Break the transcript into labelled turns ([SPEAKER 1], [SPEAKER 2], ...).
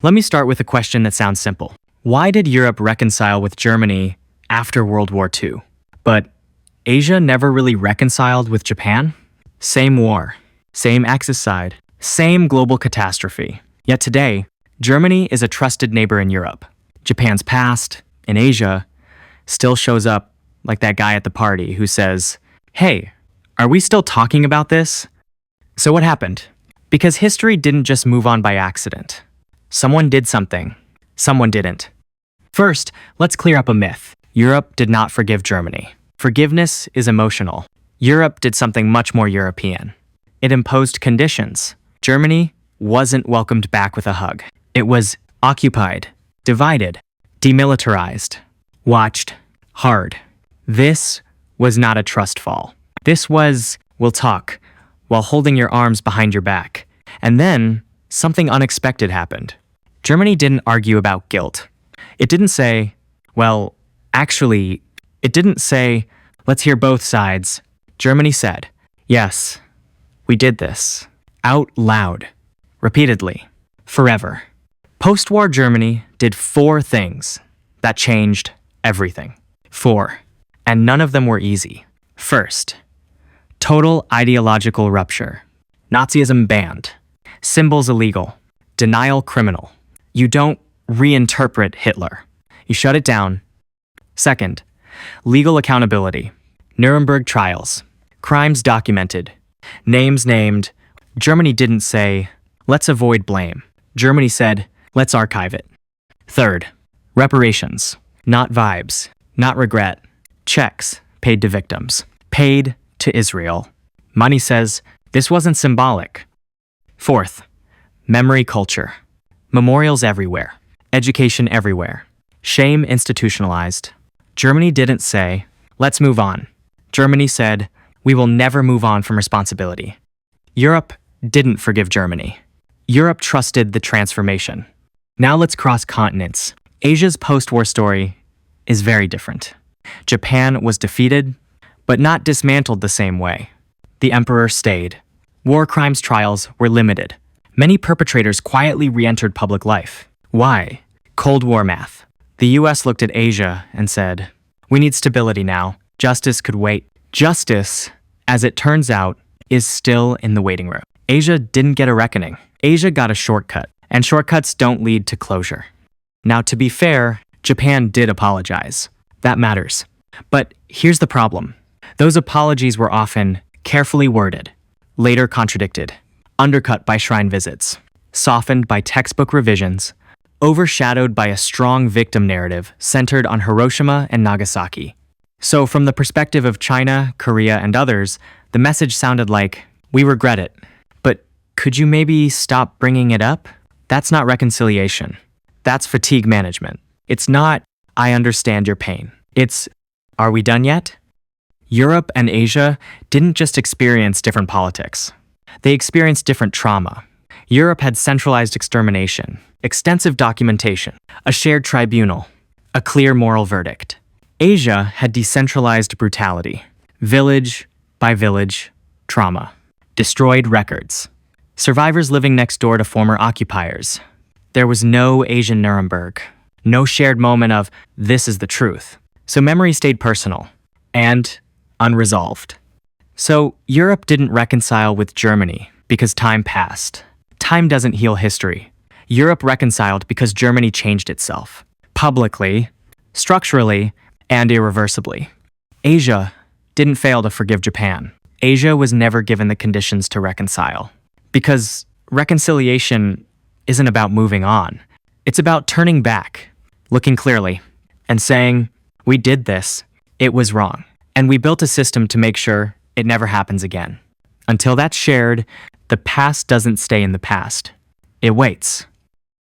[SPEAKER 1] Let me start with a question that sounds simple. Why did Europe reconcile with Germany after World War II? But Asia never really reconciled with Japan? Same war, same Axis side, same global catastrophe. Yet today, Germany is a trusted neighbor in Europe. Japan's past, in Asia, still shows up like that guy at the party who says, "Hey, are we still talking about this?" So what happened? Because history didn't just move on by accident. Someone did something. Someone didn't. First, let's clear up a myth. Europe did not forgive Germany. Forgiveness is emotional. Europe did something much more European. It imposed conditions. Germany wasn't welcomed back with a hug. It was occupied, divided, demilitarized, watched, hard. This was not a trust fall. This was, we'll talk, while holding your arms behind your back. And then, something unexpected happened. Germany didn't argue about guilt. It didn't say, well, actually, it didn't say, let's hear both sides. Germany said, yes, we did this. Out loud. Repeatedly. Forever. Post-war Germany did 4 things that changed everything. 4. And none of them were easy. First, total ideological rupture. Nazism banned. Symbols illegal. Denial criminal. You don't reinterpret Hitler. You shut it down. Second, legal accountability. Nuremberg trials. Crimes documented. Names named. Germany didn't say, let's avoid blame. Germany said, let's archive it. Third, reparations. Not vibes. Not regret. Checks paid to victims. Paid to Israel. Money says, this wasn't symbolic. Fourth, memory culture. Memorials everywhere. Education everywhere. Shame institutionalized. Germany didn't say, let's move on. Germany said, we will never move on from responsibility. Europe didn't forgive Germany. Europe trusted the transformation. Now let's cross continents. Asia's post-war story is very different. Japan was defeated, but not dismantled the same way. The emperor stayed. War crimes trials were limited. Many perpetrators quietly re-entered public life. Why? Cold War math. The US looked at Asia and said, we need stability now. Justice could wait. Justice, as it turns out, is still in the waiting room. Asia didn't get a reckoning. Asia got a shortcut, and shortcuts don't lead to closure. Now, to be fair, Japan did apologize. That matters. But here's the problem. Those apologies were often carefully worded, later contradicted, undercut by shrine visits, softened by textbook revisions, overshadowed by a strong victim narrative centered on Hiroshima and Nagasaki. So from the perspective of China, Korea, and others, the message sounded like, we regret it, but could you maybe stop bringing it up? That's not reconciliation. That's fatigue management. It's not, I understand your pain. It's, are we done yet? Europe and Asia didn't just experience different politics. They experienced different trauma. Europe had centralized extermination, extensive documentation, a shared tribunal, a clear moral verdict. Asia had decentralized brutality, village by village trauma, destroyed records, survivors living next door to former occupiers. There was no Asian Nuremberg, no shared moment of, this is the truth. So memory stayed personal and unresolved. So Europe didn't reconcile with Germany because time passed. Time doesn't heal history. Europe reconciled because Germany changed itself, publicly, structurally, and irreversibly. Asia didn't fail to forgive Japan. Asia was never given the conditions to reconcile. Because reconciliation isn't about moving on. It's about turning back, looking clearly, and saying, we did this, it was wrong, and we built a system to make sure it never happens again. Until that's shared, the past doesn't stay in the past. It waits.